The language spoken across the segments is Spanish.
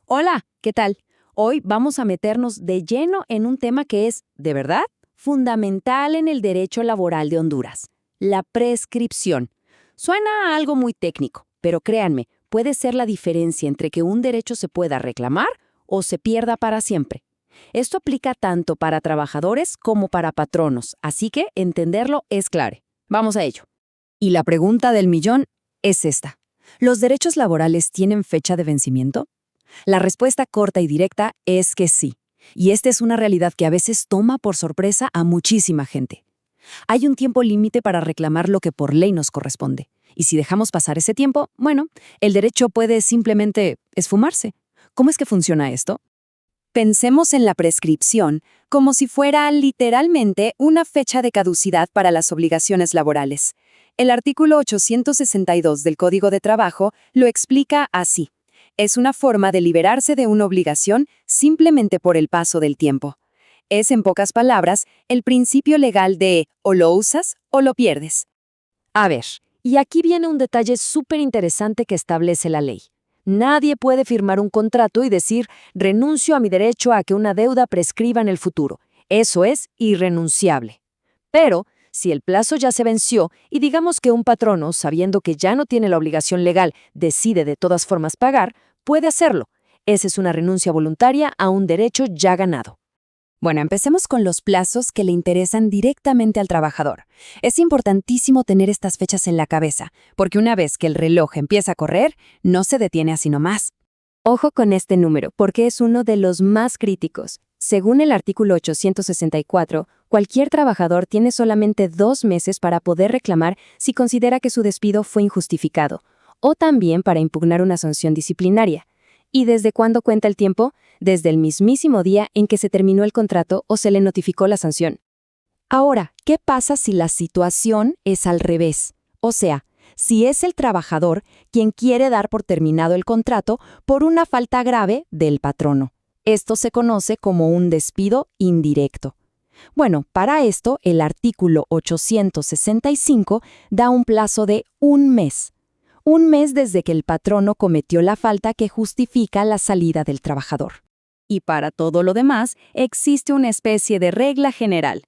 Hola, ¿qué tal? Hoy vamos a meternos de lleno en un tema que es, de verdad, fundamental en el derecho laboral de Honduras, la prescripción. Suena a algo muy técnico, pero créanme, puede ser la diferencia entre que un derecho se pueda reclamar o se pierda para siempre. Esto aplica tanto para trabajadores como para patronos, así que entenderlo es clave. Vamos a ello. Y la pregunta del millón es esta. ¿Los derechos laborales tienen fecha de vencimiento? La respuesta corta y directa es que sí. Y esta es una realidad que a veces toma por sorpresa a muchísima gente. Hay un tiempo límite para reclamar lo que por ley nos corresponde. Y si dejamos pasar ese tiempo, bueno, el derecho puede simplemente esfumarse. ¿Cómo es que funciona esto? Pensemos en la prescripción como si fuera literalmente una fecha de caducidad para las obligaciones laborales. El artículo 862 del Código de Trabajo lo explica así. Es una forma de liberarse de una obligación simplemente por el paso del tiempo. Es, en pocas palabras, el principio legal de o lo usas o lo pierdes. A ver, y aquí viene un detalle súper interesante que establece la ley. Nadie puede firmar un contrato y decir, renuncio a mi derecho a que una deuda prescriba en el futuro. Eso es irrenunciable. Pero, si el plazo ya se venció y digamos que un patrono, sabiendo que ya no tiene la obligación legal, decide de todas formas pagar, puede hacerlo. Esa es una renuncia voluntaria a un derecho ya ganado. Bueno, empecemos con los plazos que le interesan directamente al trabajador. Es importantísimo tener estas fechas en la cabeza, porque una vez que el reloj empieza a correr, no se detiene así nomás. Ojo con este número, porque es uno de los más críticos. Según el artículo 864, cualquier trabajador tiene solamente 2 meses para poder reclamar si considera que su despido fue injustificado, o también para impugnar una sanción disciplinaria. ¿Y desde cuándo cuenta el tiempo? Desde el mismísimo día en que se terminó el contrato o se le notificó la sanción. Ahora, ¿qué pasa si la situación es al revés? O sea, si es el trabajador quien quiere dar por terminado el contrato por una falta grave del patrono. Esto se conoce como un despido indirecto. Bueno, para esto, el artículo 865 da un plazo de 1 mes. 1 mes desde que el patrono cometió la falta que justifica la salida del trabajador. Y para todo lo demás, existe una especie de regla general.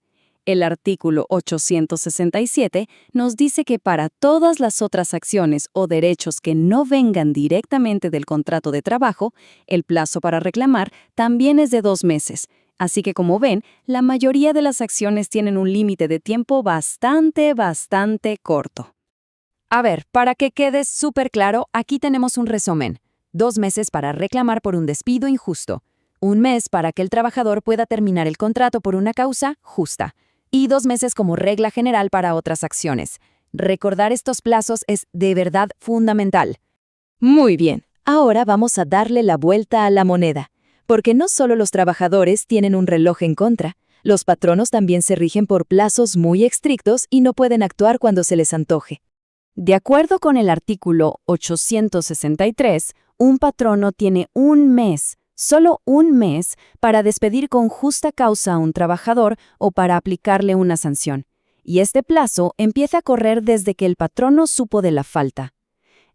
El artículo 867 nos dice que para todas las otras acciones o derechos que no vengan directamente del contrato de trabajo, el plazo para reclamar también es de 2 meses. Así que, como ven, la mayoría de las acciones tienen un límite de tiempo bastante corto. A ver, para que quede súper claro, aquí tenemos un resumen. 2 meses para reclamar por un despido injusto. 1 mes para que el trabajador pueda terminar el contrato por una causa justa. Y 2 meses como regla general para otras acciones. Recordar estos plazos es de verdad fundamental. Muy bien, ahora vamos a darle la vuelta a la moneda. Porque no solo los trabajadores tienen un reloj en contra, los patronos también se rigen por plazos muy estrictos y no pueden actuar cuando se les antoje. De acuerdo con el artículo 863, un patrono tiene 1 mes, solo 1 mes, para despedir con justa causa a un trabajador o para aplicarle una sanción. Y este plazo empieza a correr desde que el patrono supo de la falta.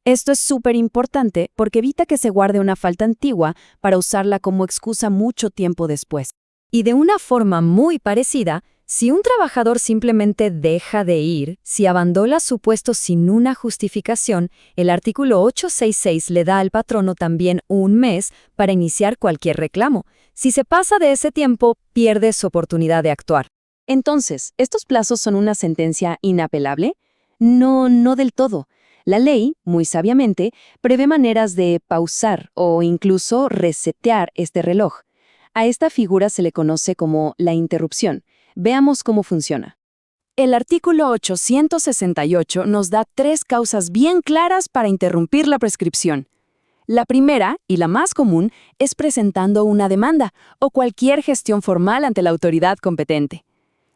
Esto es súper importante porque evita que se guarde una falta antigua para usarla como excusa mucho tiempo después. Y de una forma muy parecida, si un trabajador simplemente deja de ir, si abandona su puesto sin una justificación, el artículo 866 le da al patrono también 1 mes para iniciar cualquier reclamo. Si se pasa de ese tiempo, pierde su oportunidad de actuar. Entonces, ¿estos plazos son una sentencia inapelable? No, no del todo. La ley, muy sabiamente, prevé maneras de pausar o incluso resetear este reloj. A esta figura se le conoce como la interrupción. Veamos cómo funciona. El artículo 868 nos da 3 causas bien claras para interrumpir la prescripción. La primera, y la más común, es presentando una demanda o cualquier gestión formal ante la autoridad competente.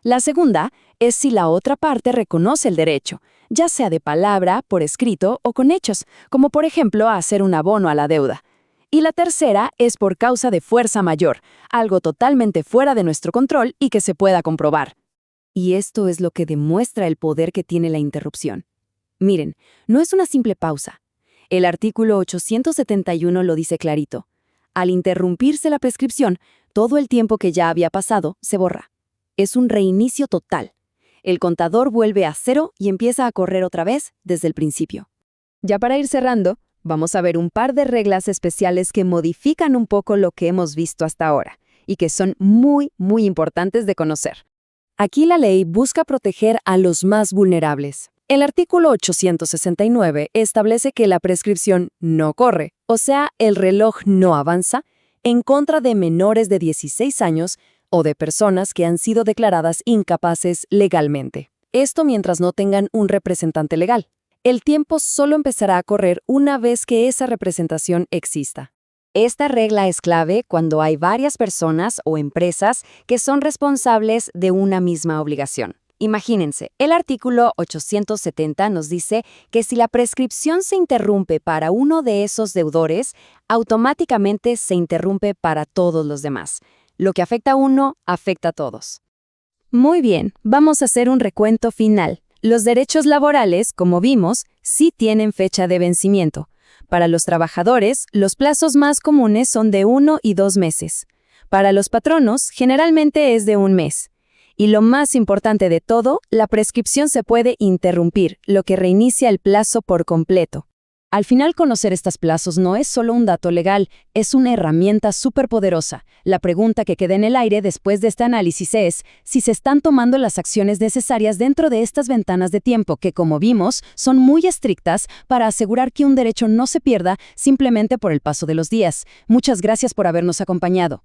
La segunda es si la otra parte reconoce el derecho, ya sea de palabra, por escrito o con hechos, como por ejemplo hacer un abono a la deuda. Y la tercera es por causa de fuerza mayor, algo totalmente fuera de nuestro control y que se pueda comprobar. Y esto es lo que demuestra el poder que tiene la interrupción. Miren, no es una simple pausa. El artículo 871 lo dice clarito. Al interrumpirse la prescripción, todo el tiempo que ya había pasado se borra. Es un reinicio total. El contador vuelve a cero y empieza a correr otra vez desde el principio. Ya para ir cerrando, vamos a ver un par de reglas especiales que modifican un poco lo que hemos visto hasta ahora y que son muy importantes de conocer. Aquí la ley busca proteger a los más vulnerables. El artículo 869 establece que la prescripción no corre, o sea, el reloj no avanza, en contra de menores de 16 años o de personas que han sido declaradas incapaces legalmente. Esto mientras no tengan un representante legal. El tiempo solo empezará a correr una vez que esa representación exista. Esta regla es clave cuando hay varias personas o empresas que son responsables de una misma obligación. Imagínense, el artículo 870 nos dice que si la prescripción se interrumpe para uno de esos deudores, automáticamente se interrumpe para todos los demás. Lo que afecta a uno, afecta a todos. Muy bien, vamos a hacer un recuento final. Los derechos laborales, como vimos, sí tienen fecha de vencimiento. Para los trabajadores, los plazos más comunes son de 1 y 2 meses. Para los patronos, generalmente es de 1 mes. Y lo más importante de todo, la prescripción se puede interrumpir, lo que reinicia el plazo por completo. Al final, conocer estos plazos no es solo un dato legal, es una herramienta superpoderosa. La pregunta que queda en el aire después de este análisis es si se están tomando las acciones necesarias dentro de estas ventanas de tiempo que, como vimos, son muy estrictas para asegurar que un derecho no se pierda simplemente por el paso de los días. Muchas gracias por habernos acompañado.